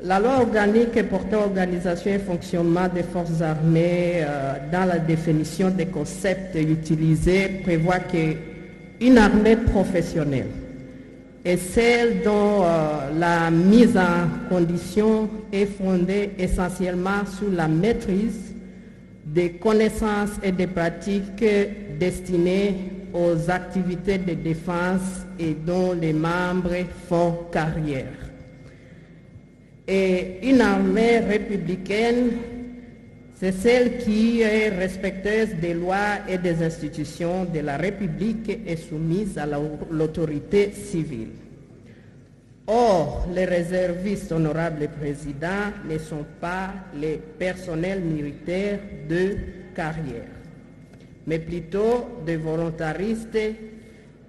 La loi organique portant organisation et fonctionnement des forces armées dans la définition des concepts utilisés prévoit qu'une armée professionnelle est celle dont la mise en condition est fondée essentiellement sur la maîtrise des connaissances et des pratiques destinées aux activités de défense et dont les membres font carrière. Et une armée républicaine, c'est celle qui est respectueuse des lois et des institutions de la République et soumise à l'autorité civile. Or, les réservistes, honorable président, ne sont pas les personnels militaires de carrière, mais plutôt des volontaristes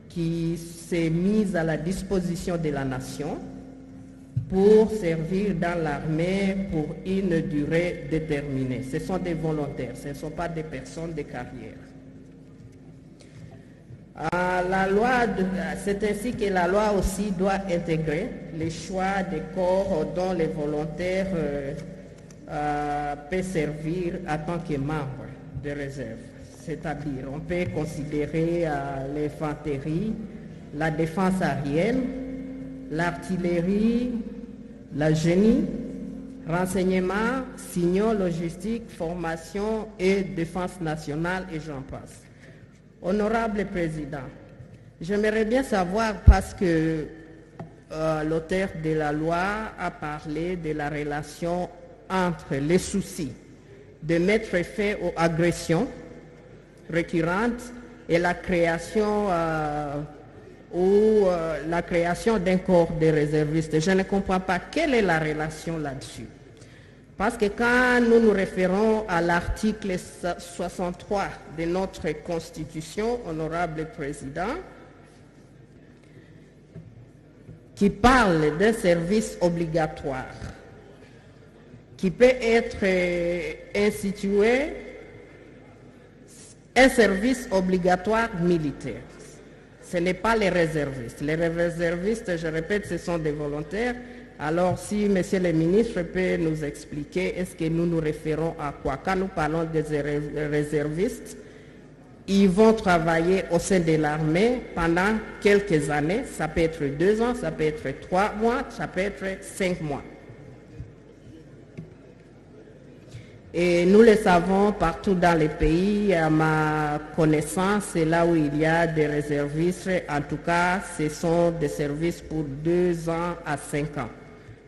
qui s'est mis à la disposition de la nation pour servir dans l'armée pour une durée déterminée. Ce sont des volontaires, ce ne sont pas des personnes de carrière. C'est ainsi que la loi aussi doit intégrer les choix des corps dont les volontaires peuvent servir en tant que membres de réserve. C'est-à-dire, on peut considérer l'infanterie, la défense aérienne, l'artillerie, la génie, renseignement, signaux, logistique, formation et défense nationale et j'en passe. Honorable Président, j'aimerais bien savoir, parce que l'auteur de la loi a parlé de la relation entre les soucis de mettre fin aux agressions récurrentes et la création la création d'un corps de réservistes. Je ne comprends pas quelle est la relation là-dessus. Parce que quand nous nous référons à l'article 63 de notre Constitution, honorable Président, qui parle d'un service obligatoire, qui peut être institué un service obligatoire militaire. Ce n'est pas les réservistes. Les réservistes, je répète, ce sont des volontaires. Alors si Monsieur le ministre peut nous expliquer, est-ce que nous nous référons à quoi? Quand nous parlons des réservistes, ils vont travailler au sein de l'armée pendant quelques années. Ça peut être 2 ans, ça peut être 3 mois, ça peut être 5 mois. Et nous le savons partout dans les pays, à ma connaissance, c'est là où il y a des réservistes. En tout cas, ce sont des services pour 2 ans à 5 ans.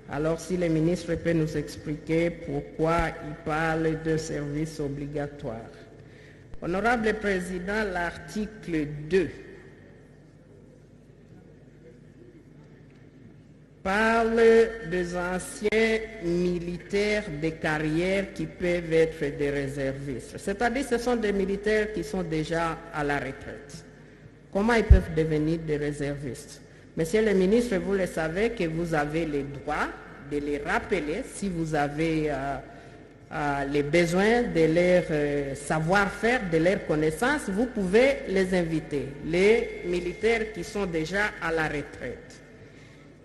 Alors si le ministre peut nous expliquer pourquoi il parle de service obligatoire. Honorable Président, l'article 2 parle des anciens militaires de carrière qui peuvent être des réservistes. C'est-à-dire que ce sont des militaires qui sont déjà à la retraite. Comment ils peuvent devenir des réservistes? Monsieur le ministre, vous le savez que vous avez le droit de les rappeler si vous avez les besoins de leur savoir-faire, de leur connaissance, vous pouvez les inviter, les militaires qui sont déjà à la retraite.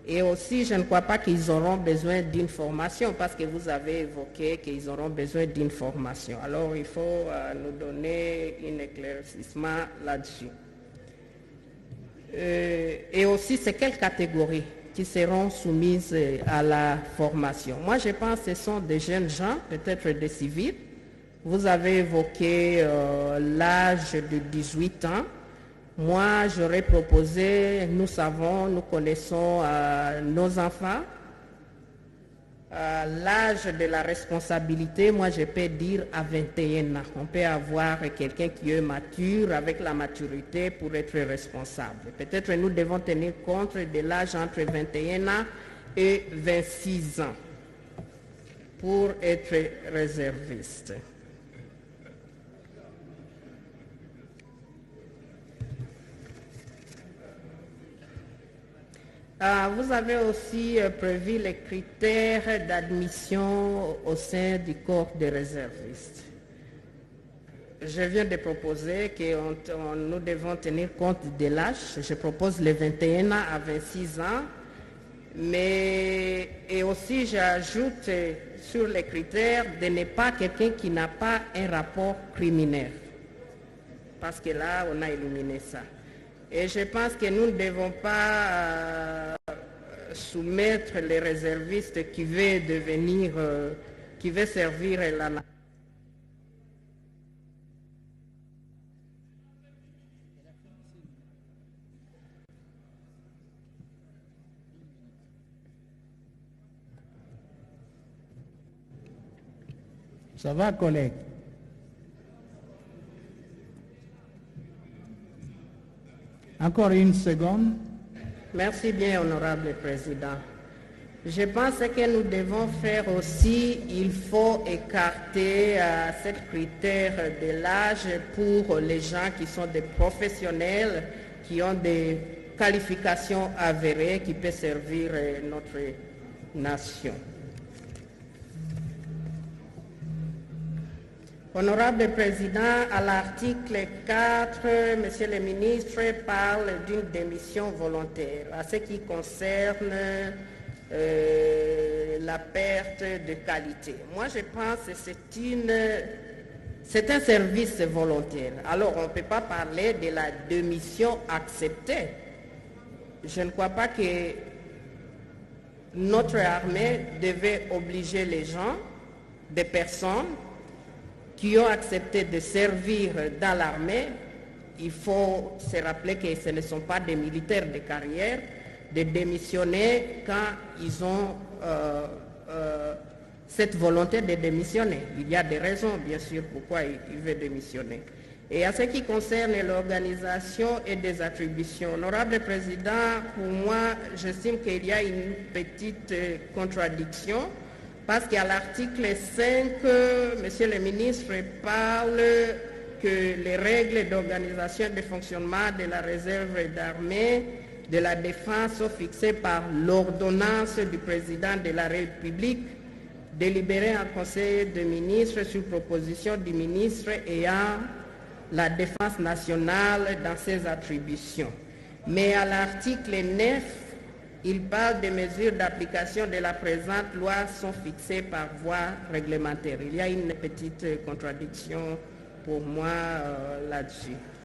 Et aussi, je ne crois pas qu'ils auront besoin d'une formation parce que vous avez évoqué qu'ils auront besoin d'une formation. Alors, il faut nous donner un éclaircissement là-dessus. Et aussi, c'est quelles catégories qui seront soumises à la formation? Moi, je pense que ce sont des jeunes gens, peut-être des civils. Vous avez évoqué l'âge de 18 ans. Moi, j'aurais proposé, nous savons, nous connaissons nos enfants. L'âge de la responsabilité, moi je peux dire à 21 ans. On peut avoir quelqu'un qui est mature, avec la maturité pour être responsable. Peut-être nous devons tenir compte de l'âge entre 21 ans et 26 ans pour être réserviste. Vous avez aussi prévu les critères d'admission au sein du corps des réservistes. Je viens de proposer que nous devons tenir compte de l'âge. Je propose les 21 ans à 26 ans. Et aussi j'ajoute sur les critères de ne pas quelqu'un qui n'a pas un rapport criminel. Parce que là, on a éliminé ça. Et je pense que nous ne devons pas soumettre les réservistes qui veulent devenir, qui veulent servir la nation. Ça va, collègue? Encore une seconde. Merci bien, honorable président. Je pense que nous devons faire aussi, il faut écarter ce critère de l'âge pour les gens qui sont des professionnels, qui ont des qualifications avérées, qui peuvent servir notre nation. Honorable Président, à l'article 4, Monsieur le ministre parle d'une démission volontaire. À ce qui concerne la perte de qualité. Moi, je pense que c'est un service volontaire. Alors, on ne peut pas parler de la démission acceptée. Je ne crois pas que notre armée devait obliger les gens, des personnes, qui ont accepté de servir dans l'armée. Il faut se rappeler que ce ne sont pas des militaires de carrière, de démissionner quand ils ont cette volonté de démissionner. Il y a des raisons, bien sûr, pourquoi ils veulent démissionner. Et à ce qui concerne l'organisation et des attributions, honorable président, pour moi, j'estime qu'il y a une petite contradiction. Parce qu'à l'article 5, Monsieur le ministre parle que les règles d'organisation et de fonctionnement de la réserve d'armée de la défense sont fixées par l'ordonnance du président de la République, délibérée en Conseil des ministres sur proposition du ministre ayant la défense nationale dans ses attributions. Mais à l'article 9, il parle des mesures d'application de la présente loi sont fixées par voie réglementaire. Il y a une petite contradiction pour moi là-dessus.